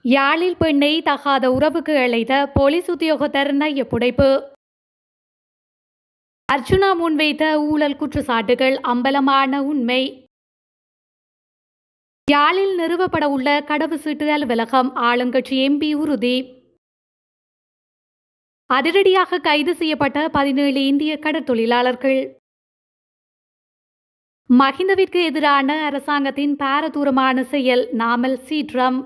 யாழில் பெண்ணை தகாத உறவுக்கு அழைத்த போலீஸ் உத்தியோகத்தர் நையப்புடைப்பு. அர்ச்சுனா முன்வைத்த ஊழல் குற்றச்சாட்டுகள் அம்பலமான உண்மை. யாழில் நிறுவப்பட உள்ள கடவுச்சீட்டு அலுவலகம் ஆளுங்கட்சி எம்பி உறுதி. அதிரடியாக கைது செய்யப்பட்ட 17 இந்திய கடற்தொழிலாளர்கள். மஹிந்தவிற்கு எதிரான அரசாங்கத்தின் பாரதூரமான செயல் நாமல் சீற்றம்.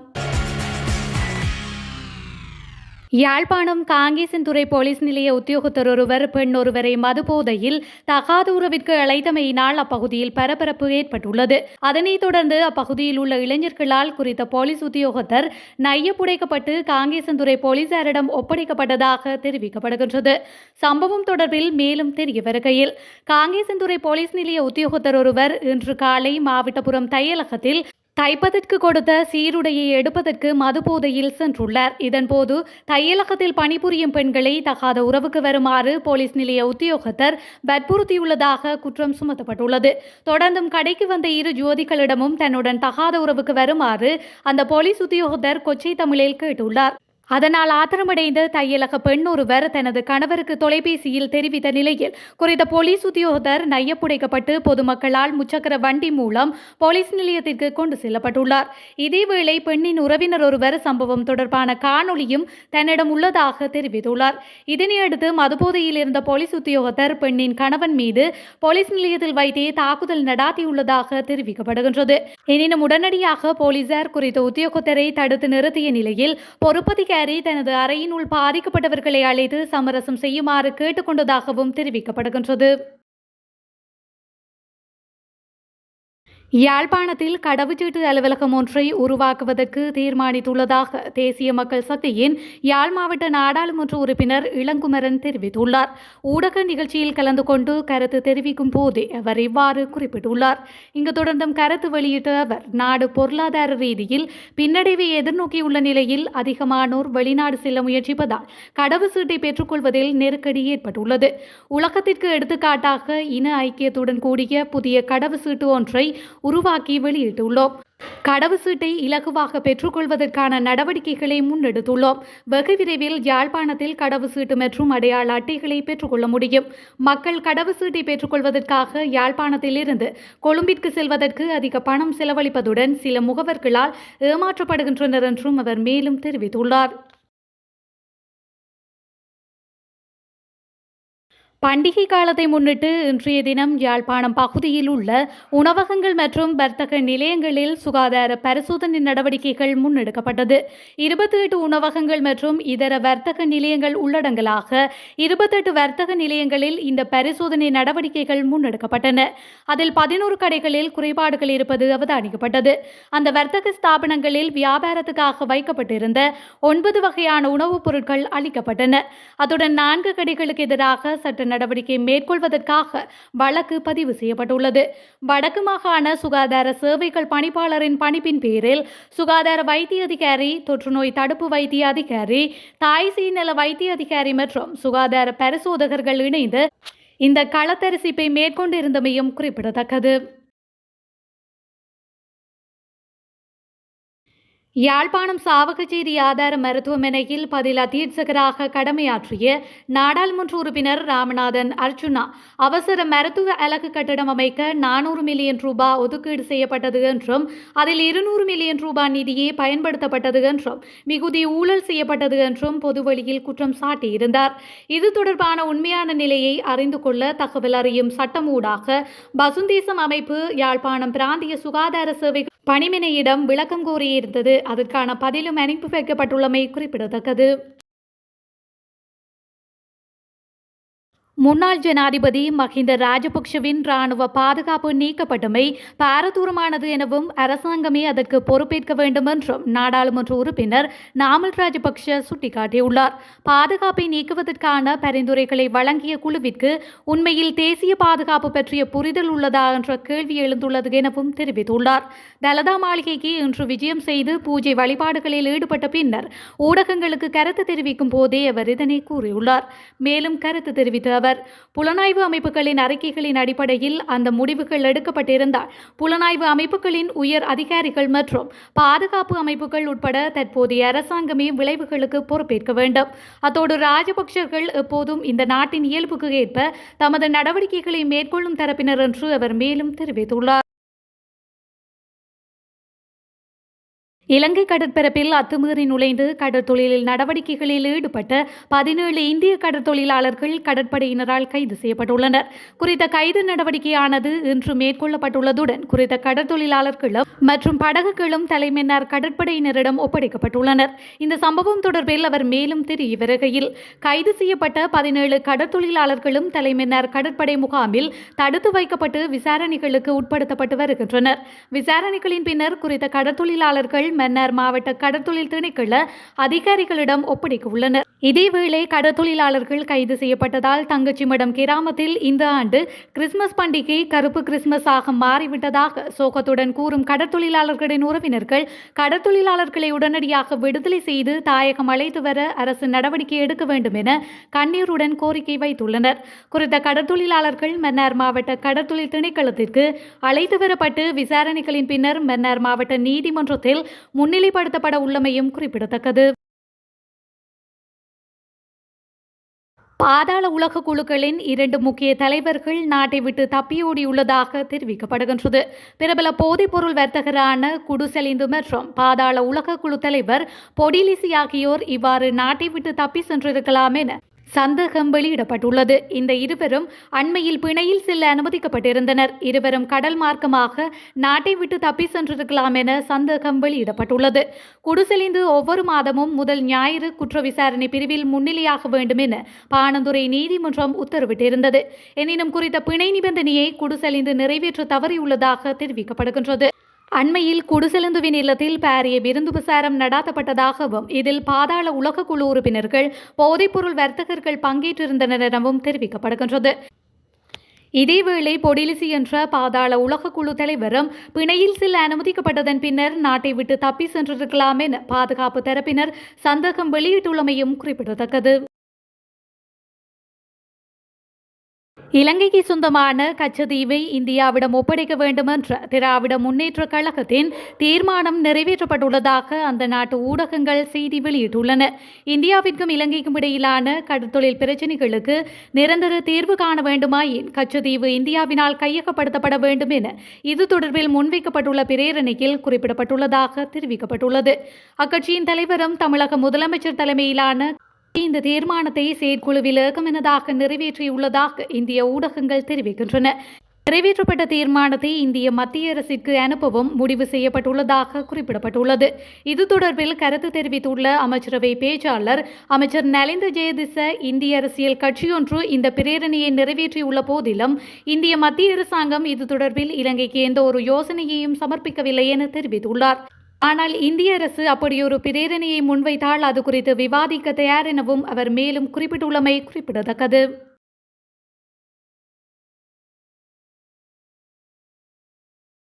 யாழ்ப்பாணம் காங்கேசன்துறை போலீஸ் நிலைய உத்தியோகத்தர் ஒருவர் பெண் ஒருவரை மதுபோதையில் தகாத உறவிற்கு அழைத்தமையினால் அப்பகுதியில் பரபரப்பு ஏற்பட்டுள்ளது. அதனைத் தொடர்ந்து அப்பகுதியில் உள்ள இளைஞர்களால் குறித்த போலீஸ் உத்தியோகத்தர் நையப்புடைக்கப்பட்டு காங்கேசன்துறை போலீசாரிடம் ஒப்படைக்கப்பட்டதாக தெரிவிக்கப்படுகின்றது. சம்பவம் தொடர்பில் மேலும் தெரிய வருகையில் காங்கேசன்துறை போலீஸ் நிலைய உத்தியோகத்தர் ஒருவர் இன்று காலை மாவட்டபுரம் தையலகத்தில் தைப்பதற்கு கொடுத்த சீருடையை எடுப்பதற்கு மதுபோதையில் சென்றுள்ளார். இதன்போது தையலகத்தில் பணிபுரியும் பெண்களை தகாத உறவுக்கு வருமாறு போலீஸ் நிலைய உத்தியோகத்தர் வற்புறுத்தியுள்ளதாக குற்றம் சுமத்தப்பட்டுள்ளது. தொடர்ந்தும் கடைக்கு வந்த இரு ஜோதிகளிடமும் தன்னுடன் தகாத உறவுக்கு வருமாறு அந்த போலீஸ் உத்தியோகத்தர் கொச்சை தமிழில் கேட்டுள்ளார். அதனால் ஆத்திரமடைந்த தையலக பெண் ஒருவர் தனது கணவருக்கு தொலைபேசியில் தெரிவித்த நிலையில் குறித்த போலீஸ் உத்தியோகத்தர் நையப்புடைக்கப்பட்டு பொதுமக்களால் முச்சக்கர வண்டி மூலம் போலீஸ் நிலையத்திற்கு கொண்டு செல்லப்பட்டுள்ளார். இதேவேளை பெண்ணின் உறவினர் ஒருவர் சம்பவம் தொடர்பான காணொலியும் தன்னிடம் உள்ளதாக தெரிவித்துள்ளார். இதனையடுத்து மதுபோதையில் இருந்த போலீஸ் உத்தியோகத்தர் பெண்ணின் கணவன் மீது போலீஸ் நிலையத்தில் வைத்தே தாக்குதல் நடாத்தியுள்ளதாக தெரிவிக்கப்படுகின்றது. எனினும் உடனடியாக போலீசார் குறித்த உத்தியோகத்தரை தடுத்து நிறுத்திய நிலையில் பொறுப்பதிகாரி தனது அறையினுள் பாதிக்கப்பட்டவர்களை அழைத்து சமரசம் செய்யுமாறு கேட்டுக்கொண்டதாகவும் தெரிவிக்கப்படுகின்றது. யாழ்ப்பாணத்தில் கடவுச்சீட்டு அலுவலகம் ஒன்றை உருவாக்குவதற்கு தீர்மானித்துள்ளதாக தேசிய மக்கள் சக்தியின் யாழ் மாவட்ட நாடாளுமன்ற உறுப்பினர் இளங்குமரன் தெரிவித்துள்ளார். ஊடக நிகழ்ச்சியில் கலந்து கொண்டு கருத்து தெரிவிக்கும் போதே அவர் இவ்வாறு குறிப்பிட்டுள்ளார். இங்கு தொடர்ந்தும் கருத்து வெளியிட்ட அவர் நாடு பொருளாதார ரீதியில் பின்னடைவை எதிர்நோக்கியுள்ள நிலையில் அதிகமானோர் வெளிநாடு செல்ல முயற்சிப்பதால் கடவுச்சீட்டை பெற்றுக்கொள்வதில் நெருக்கடி ஏற்பட்டுள்ளது. உலகத்திற்கு எடுத்துக்காட்டாக இன ஐக்கியத்துடன் கூடிய புதிய கடவுச்சீட்டு ஒன்றை உருவாக்கி வெளியிட்டுள்ளோம். கடவுச்சீட்டை இலகுவாக பெற்றுக்கொள்வதற்கான நடவடிக்கைகளை முன்னெடுத்துள்ளோம். வெகு விரைவில் யாழ்ப்பாணத்தில் கடவுச்சீட்டு மற்றும் அடையாள அட்டைகளை பெற்றுக்கொள்ள முடியும். மக்கள் கடவுச்சீட்டை பெற்றுக்கொள்வதற்காக யாழ்ப்பாணத்தில் இருந்து கொழும்பிற்கு செல்வதற்கு அதிக பணம் செலவழிப்பதுடன் சில முகவர்களால் ஏமாற்றப்படுகின்றனர் என்றும் அவர் மேலும் தெரிவித்துள்ளார். பண்டிகை காலத்தை முன்னிட்டு இன்றைய தினம் யாழ்ப்பாணம் பகுதியில் உள்ள உணவகங்கள் மற்றும் வர்த்தக நிலையங்களில் சுகாதார பரிசோதனை நடவடிக்கைகள் முன்னெடுக்கப்பட்டது. 28 உணவகங்கள் மற்றும் இதர வர்த்தக நிலையங்கள் உள்ளடங்கலாக 28 வர்த்தக நிலையங்களில் இந்த பரிசோதனை நடவடிக்கைகள் முன்னெடுக்கப்பட்டன. அதில் 11 கடைகளில் குறைபாடுகள் இருப்பது அவதானிக்கப்பட்டது. அந்த வர்த்தக ஸ்தாபனங்களில் வியாபாரத்துக்காக வைக்கப்பட்டிருந்த 9 வகையான உணவுப் பொருட்கள் அளிக்கப்பட்டன. அத்துடன் 4 கடைகளுக்கு எதிராக சட்ட நடவடிக்கை மேற்கொள்வதற்காக வழக்கு பதிவு செய்யப்பட்டுள்ளது. வடக்கு மாகாண சுகாதார சேவைகள் பணிப்பாளரின் பணிப்பின் பேரில் சுகாதார வைத்திய அதிகாரி, தொற்றுநோய் தடுப்பு வைத்திய அதிகாரி, தாய்சேய் நல வைத்திய அதிகாரி மற்றும் சுகாதார பரிசோதகர்கள் இணைந்து இந்த களத்தரிசிப்பை மேற்கொண்டிருந்தமையும் குறிப்பிடத்தக்கது. யாழ்ப்பாணம் சாவகச்சேரி ஆதார மருத்துவமனையில் பதில் அத்தீட்சகராக கடமையாற்றிய நாடாளுமன்ற உறுப்பினர் ராமநாதன் அர்ச்சுனா அவசர மருத்துவ அலகு கட்டடம் அமைக்க 400 மில்லியன் ரூபாய் ஒதுக்கீடு செய்யப்பட்டது என்றும் அதில் 200 மில்லியன் ரூபாய் நிதியே பயன்படுத்தப்பட்டது என்றும் மிகுதி ஊழல் செய்யப்பட்டது என்றும் பொதுவெளியில் குற்றம் சாட்டியிருந்தார். இது தொடர்பான உண்மையான நிலையை அறிந்து கொள்ள தகவல் அறியும் சட்டமூடாக பசுந்தேசம் அமைப்பு யாழ்ப்பாணம் பிராந்திய சுகாதார சேவை பணிமனையிடம் விளக்கம் கோரியிருந்தது. அதற்கான பதிலும் அனுப்பி வைக்கப்பட்டுள்ளமை குறிப்பிடத்தக்கது. முன்னாள் ஜனாதிபதி மஹிந்த ராஜபக்ஷவின் இராணுவ பாதுகாப்பு நீக்கப்பட்டமை பாரதூரமானது எனவும் அரசாங்கமே அதற்கு பொறுப்பேற்க வேண்டும் என்றும் நாடாளுமன்ற உறுப்பினர் நாமல் ராஜபக்ஷ சுட்டிக்காட்டியுள்ளார். பாதுகாப்பை நீக்குவதற்கான பரிந்துரைகளை வழங்கிய குழுவிற்கு உண்மையில் தேசிய பாதுகாப்பு பற்றிய புரிதல் உள்ளதா என்ற கேள்வி எழுந்துள்ளது எனவும் தெரிவித்துள்ளார். தலதா மாளிகைக்கு இன்று விஜயம் செய்து பூஜை வழிபாடுகளில் ஈடுபட்ட பின்னர் ஊடகங்களுக்கு கருத்து தெரிவிக்கும் போதே அவர் இதனை கூறியுள்ளார். மேலும் கருத்து தெரிவித்த அவர். புலனாய்வு அமைப்புகளின் அறிக்கைகளின் அடிப்படையில் அந்த முடிவுகள் எடுக்கப்பட்டிருந்தால் புலனாய்வு அமைப்புகளின் உயர் அதிகாரிகள் மற்றும் பாதுகாப்பு அமைப்புகள் உட்பட தற்போதைய அரசாங்கமே விளைவுகளுக்கு பொறுப்பேற்க வேண்டும். அத்தோடு ராஜபக்சர்கள் எப்போதும் இந்த நாட்டின் இயல்புக்கு ஏற்ப தமது நடவடிக்கைகளை மேற்கொள்ளும் தரப்பினர் என்று அவர் மேலும் தெரிவித்துள்ளார். இலங்கை கடற்பரப்பில் அத்துமீறி நுழைந்து கடற்தொழிலில் நடவடிக்கைகளில் ஈடுபட்ட 17 இந்திய கடற்தொழிலாளர்கள் கடற்படையினரால் கைது செய்யப்பட்டுள்ளனர். குறித்த கைது நடவடிக்கையானது இன்று மேற்கொள்ளப்பட்டுள்ளதுடன் குறித்த கடற்தொழிலாளர்களும் மற்றும் படகுகளும் தலைமன்னார் கடற்படையினரிடம் ஒப்படைக்கப்பட்டுள்ளனர். இந்த சம்பவம் தொடர்பில் அவர் மேலும் தெரிய வருகையில், கைது செய்யப்பட்ட 17 கடற்தொழிலாளர்களும் தலைமன்னார் கடற்படை முகாமில் தடுத்து வைக்கப்பட்டு விசாரணைகளுக்கு உட்படுத்தப்பட்டு வருகின்றனர். விசாரணைகளின் பின்னர் குறித்த கடற்தொழிலாளர்கள் மன்னார் மாவட்ட கடற்தொழில் திணைக்கள அதிகாரிகளிடம் ஒப்படைக்க உள்ளனர். இதேவேளை கடற்தொழிலாளர்கள் கைது செய்யப்பட்டதால் தங்கச்சிமடம் கிராமத்தில் இந்த ஆண்டு கிறிஸ்துமஸ் பண்டிகை கருப்பு கிறிஸ்துமஸ் ஆக மாறிவிட்டதாக சோகத்துடன் கூறும் கடற்தொழிலாளர்களின் உறவினர்கள் கடற்தொழிலாளர்களை உடனடியாக விடுதலை செய்து தாயகம் அழைத்து வர அரசு நடவடிக்கை எடுக்க வேண்டும் என கண்ணீருடன் கோரிக்கை வைத்துள்ளனர். குறித்த கடற்தொழிலாளர்கள் மன்னார் மாவட்ட கடற்தொழில் திணைக்களத்திற்கு அழைத்து வரப்பட்டு விசாரணைகளின் பின்னர் மன்னார் மாவட்ட நீதிமன்றத்தில் முன்னிலைப்படுத்தப்பட உள்ளமையும் குறிப்பிடத்தக்கது. பாதாள உலக குழுக்களின் 2 முக்கிய தலைவர்கள் நாட்டை விட்டு தப்பியோடியுள்ளதாக தெரிவிக்கப்படுகின்றது. பிரபல போதைப்பொருள் வர்த்தகரான குடுசெலிந்து மற்றும் பாதாள உலக குழு தலைவர் பொடிலிசி ஆகியோர் இவ்வாறு நாட்டை விட்டு தப்பி சென்றிருக்கலாம் என சந்தேகம் வெளியிடப்பட்டுள்ளது. இந்த இருவரும் அண்மையில் பிணையில் செல்ல அனுமதிக்கப்பட்டிருந்தனர். இருவரும் கடல் மார்க்கமாக நாட்டை விட்டு தப்பி சென்றிருக்கலாம் என சந்தேகம் வெளியிடப்பட்டுள்ளது. குடுசெலிந்து ஒவ்வொரு மாதமும் முதல் ஞாயிறு குற்ற விசாரணை பிரிவில் முன்னிலையாக வேண்டும் என பாணந்துறை நீதிமன்றம் உத்தரவிட்டிருந்தது. எனினும் குறித்த பிணை நிபந்தனையை குடுசெலிந்து நிறைவேற்ற தவறியுள்ளதாக தெரிவிக்கப்படுகின்றது. அண்மையில் குடுசெலுந்துவின் இல்லத்தில் பாரிய விருந்துபசாரம் நடாத்தப்பட்டதாகவும் இதில் பாதாள உலக குழு உறுப்பினர்கள் போதைப்பொருள் வர்த்தகர்கள் பங்கேற்றிருந்தனர் எனவும் தெரிவிக்கப்படுகின்றது. இதேவேளை பொடிலிசி என்ற பாதாள உலக குழு தலைவரும் பிணையில் செல்ல அனுமதிக்கப்பட்டதன் பின்னர் நாட்டை விட்டு தப்பி சென்றிருக்கலாம் என பாதுகாப்பு தரப்பினர் சந்தேகம் வெளியிட்டுள்ளமையும் குறிப்பிடத்தக்கது. இலங்கைக்கு சொந்தமான கச்சதீவை இந்தியாவிடம் ஒப்படைக்க வேண்டும் என்ற திராவிட முன்னேற்ற கழகத்தின் தீர்மானம் நிறைவேற்றப்பட்டுள்ளதாக அந்த நாட்டு ஊடகங்கள் செய்தி வெளியிட்டுள்ளன. இந்தியாவிற்கும் இலங்கைக்கும் இடையிலான கடற்தொழில் பிரச்சினைகளுக்கு நிரந்தர தீர்வு காண வேண்டுமாயின் கச்சதீவு இந்தியாவினால் கையகப்படுத்தப்பட வேண்டும் என இது தொடர்பில் முன்வைக்கப்பட்டுள்ள பிரேரணையில் குறிப்பிடப்பட்டுள்ளதாக தெரிவிக்கப்பட்டுள்ளது. அக்கட்சியின் தலைவரும் தமிழக முதலமைச்சர் தலைமையிலான இந்த தீர்மானத்தை செயற்குழுவில் ஏகமனதாக நிறைவேற்றியுள்ளதாக இந்திய ஊடகங்கள் தெரிவிக்கின்றன. நிறைவேற்றப்பட்ட தீர்மானத்தை இந்திய மத்திய அரசிற்கு அனுப்பவும் முடிவு செய்யப்பட்டுள்ளதாக குறிப்பிடப்பட்டுள்ளது. இது தொடர்பில் கருத்து தெரிவித்துள்ள அமைச்சரவை பேச்சாளர் அமைச்சர் நலிந்த ஜெயதிச, இந்திய அரசியல் கட்சியொன்று இந்த பிரேரணையை நிறைவேற்றியுள்ள போதிலும் இந்திய மத்திய அரசாங்கம் இது தொடர்பில் இலங்கைக்கு எந்த ஒரு யோசனையையும் சமர்ப்பிக்கவில்லை என தெரிவித்துள்ளார். ஆனால் இந்திய அரசு அப்படியொரு பிரேரணையை முன்வைத்தால் அது குறித்து விவாதிக்க தயார் எனவும் அவர் மேலும் குறிப்பிட்டுள்ளமை குறிப்பிடத்தக்கது.